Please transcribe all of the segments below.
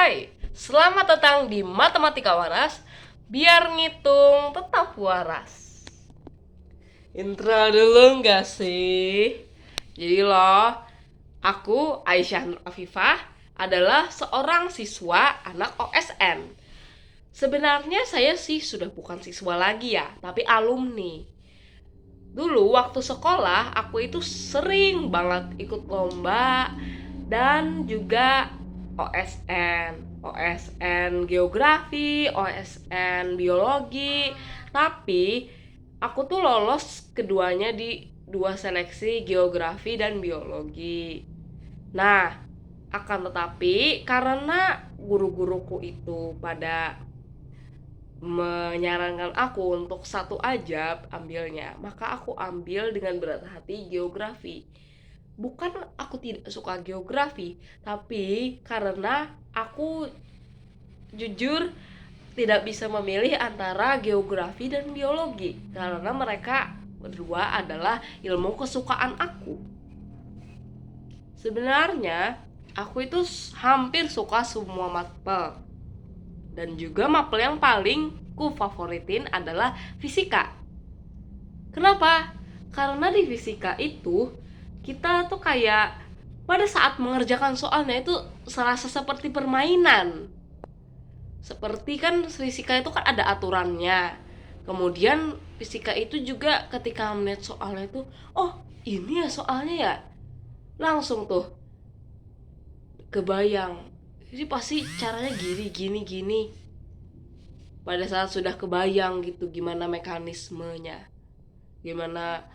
Hai, selamat datang di Matematika Waras. Biar ngitung tetap waras. Intro dulu nggak sih? Jadi loh, aku Aisyah Nur Afifah adalah seorang siswa anak OSN. Sebenarnya saya sih sudah bukan siswa lagi ya, tapi alumni. Dulu waktu sekolah aku itu sering banget ikut lomba dan juga OSN geografi, OSN biologi. Tapi aku tuh lolos keduanya di dua seleksi geografi dan biologi. Nah, akan tetapi karena guru-guruku itu pada menyarankan aku untuk satu aja ambilnya, maka aku ambil dengan berat hati geografi. Bukan aku tidak suka geografi, tapi karena aku jujur tidak bisa memilih antara geografi dan biologi karena mereka berdua adalah ilmu kesukaan aku. Sebenarnya aku itu hampir suka semua mapel, dan juga mapel yang paling ku favoritin adalah fisika. Kenapa? Karena di fisika itu kita tuh kayak pada saat mengerjakan soalnya itu serasa seperti permainan. Seperti kan fisika itu kan ada aturannya. Kemudian fisika itu juga ketika melihat soalnya itu, oh ini ya soalnya ya, langsung tuh kebayang. Jadi pasti caranya gini. Pada saat sudah kebayang gitu gimana mekanismenya, gimana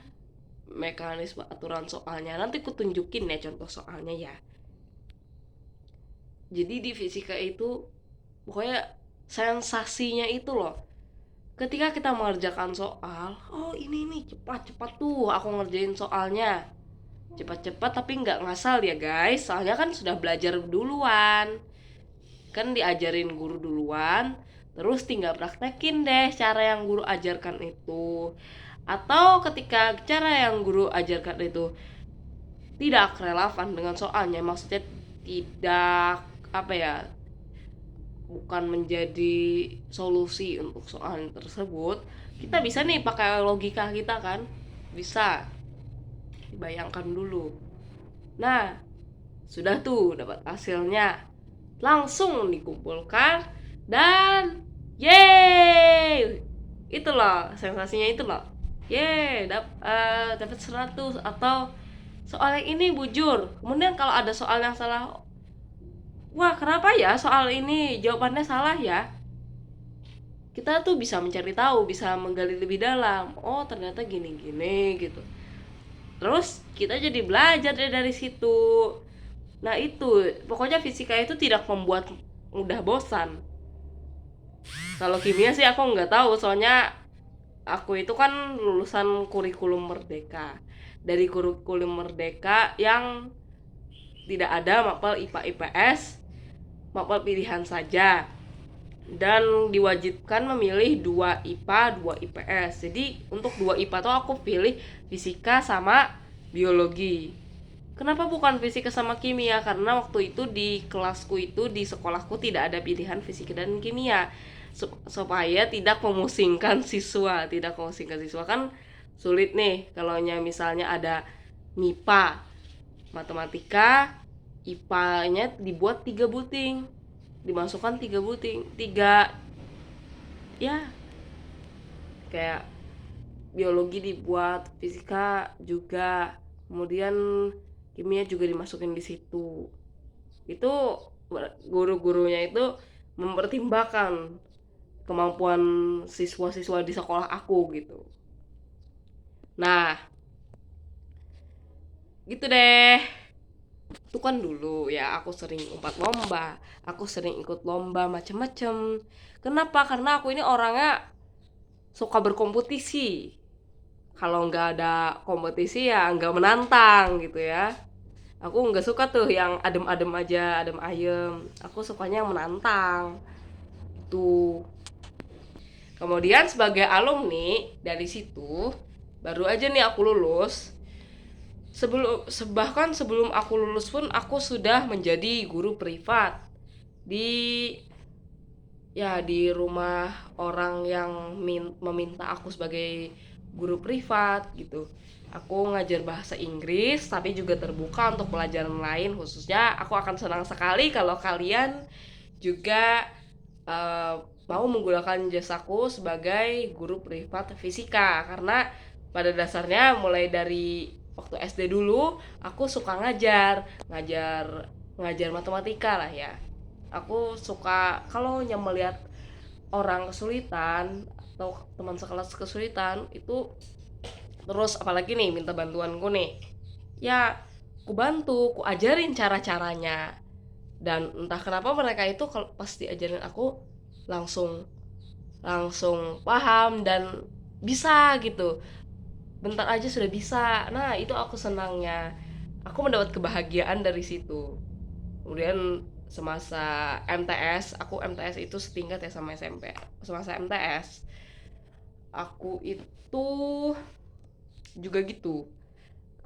mekanisme aturan soalnya, nanti ku tunjukin ya contoh soalnya ya. Jadi di fisika itu pokoknya sensasinya itu loh, ketika kita mengerjakan soal, oh ini nih cepat tuh aku ngerjain soalnya, cepat tapi nggak ngasal ya guys, soalnya kan sudah belajar duluan, kan diajarin guru duluan, terus tinggal praktekin deh cara yang guru ajarkan itu. Atau ketika cara yang guru ajarkan itu tidak relevan dengan soalnya, maksudnya tidak apa ya, bukan menjadi solusi untuk soal tersebut, kita bisa nih pakai logika kita kan, bisa dibayangkan dulu. Nah, sudah tuh dapat hasilnya, langsung dikumpulkan dan yeay, itu loh sensasinya, itu loh yeay, dapat 100. Atau soal ini bujur, kemudian kalau ada soal yang salah, wah kenapa ya soal ini jawabannya salah ya, kita tuh bisa mencari tahu, bisa menggali lebih dalam, oh ternyata gini gitu. Terus kita jadi belajar dari situ. Nah itu pokoknya fisika itu tidak membuat mudah bosan. Kalau kimia sih aku nggak tahu, soalnya aku itu kan lulusan kurikulum merdeka. Dari kurikulum merdeka yang tidak ada mapel IPA IPS, mapel pilihan saja, dan diwajibkan memilih 2 IPA 2 IPS. Jadi untuk 2 IPA tuh aku pilih fisika sama biologi. Kenapa bukan fisika sama kimia? Karena waktu itu di kelasku itu, di sekolahku tidak ada pilihan fisika dan kimia, supaya tidak memusingkan siswa. Kan sulit nih kalau misalnya ada MIPA, matematika, IPA-nya dibuat 3 buting, dimasukkan 3 buting, 3 ya, kayak biologi dibuat, fisika juga, kemudian kimia juga dimasukin di situ. Itu guru-gurunya itu mempertimbangkan kemampuan siswa-siswa di sekolah aku gitu. Nah, gitu deh. Itu kan dulu ya aku sering lomba, aku sering ikut lomba macem-macem. Kenapa? Karena aku ini orangnya suka berkompetisi. Kalau nggak ada kompetisi ya nggak menantang gitu ya. Aku nggak suka tuh yang adem-adem aja, adem ayem. Aku sukanya yang menantang. Tuh. Kemudian sebagai alumni dari situ, baru aja nih aku lulus. Bahkan sebelum aku lulus pun aku sudah menjadi guru privat di di rumah orang yang meminta aku sebagai guru privat gitu. Aku ngajar bahasa Inggris tapi juga terbuka untuk pelajaran lain, khususnya aku akan senang sekali kalau kalian juga eh, mau menggunakan jasaku sebagai guru privat fisika, karena pada dasarnya mulai dari waktu SD dulu aku suka ngajar ngajar matematika lah ya. Aku suka kalau melihat orang kesulitan atau teman sekelas kesulitan itu, terus apalagi nih minta bantuanku nih, ya ku bantu, ku ajarin cara-caranya. Dan entah kenapa mereka itu kalau pas diajarin aku langsung langsung paham dan bisa gitu, bentar aja sudah bisa. Nah itu aku senangnya, aku mendapat kebahagiaan dari situ. Kemudian semasa MTS, aku MTS itu setingkat ya sama SMP. Semasa MTS aku itu juga gitu.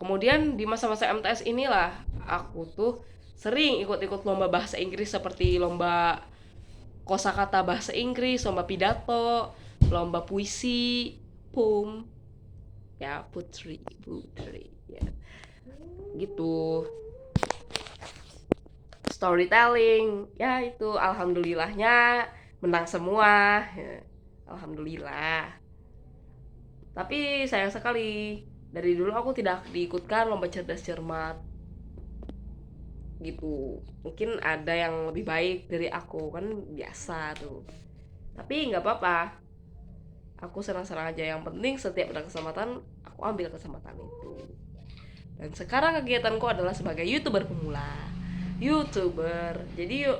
Kemudian di masa-masa MTS inilah aku tuh sering ikut-ikut lomba bahasa Inggris, seperti lomba kosakata bahasa Inggris, lomba pidato, lomba puisi, poem, ya putri, putri, ya gitu, storytelling, ya itu alhamdulillahnya menang semua, ya, alhamdulillah. Tapi sayang sekali dari dulu aku tidak diikutkan lomba cerdas cermat gitu. Mungkin ada yang lebih baik dari aku, kan biasa tuh. Tapi nggak apa-apa, aku senang-senang aja. Yang penting setiap ada kesempatan aku ambil kesempatan itu. Dan sekarang kegiatanku adalah sebagai youtuber pemula. Youtuber, jadi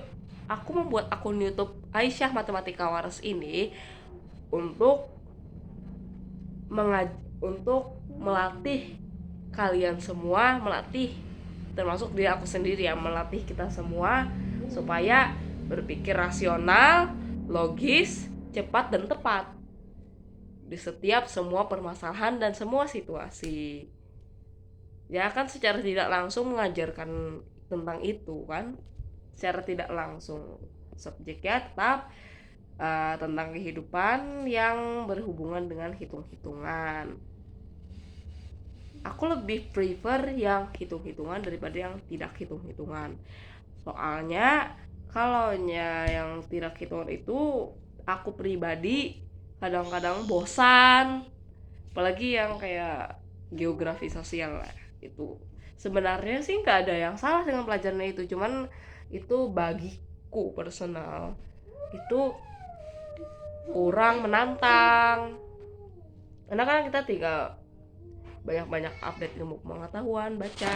aku membuat akun YouTube Aisyah Matematika Waras ini untuk untuk melatih kalian semua, melatih termasuk diri aku sendiri ya, melatih kita semua supaya berpikir rasional, logis, cepat dan tepat di setiap semua permasalahan dan semua situasi. Ya kan secara tidak langsung mengajarkan tentang itu kan, secara tidak langsung subjeknya tetap tentang kehidupan yang berhubungan dengan hitung-hitungan. Aku lebih prefer yang hitung-hitungan daripada yang tidak hitung-hitungan. Soalnya kalau yang tidak hitungan itu aku pribadi kadang-kadang bosan, apalagi yang kayak geografi sosial lah itu. Sebenarnya sih nggak ada yang salah dengan pelajarannya itu, cuman itu bagiku personal itu kurang menantang. Karena kan kita tinggal banyak-banyak update ilmu pengetahuan, baca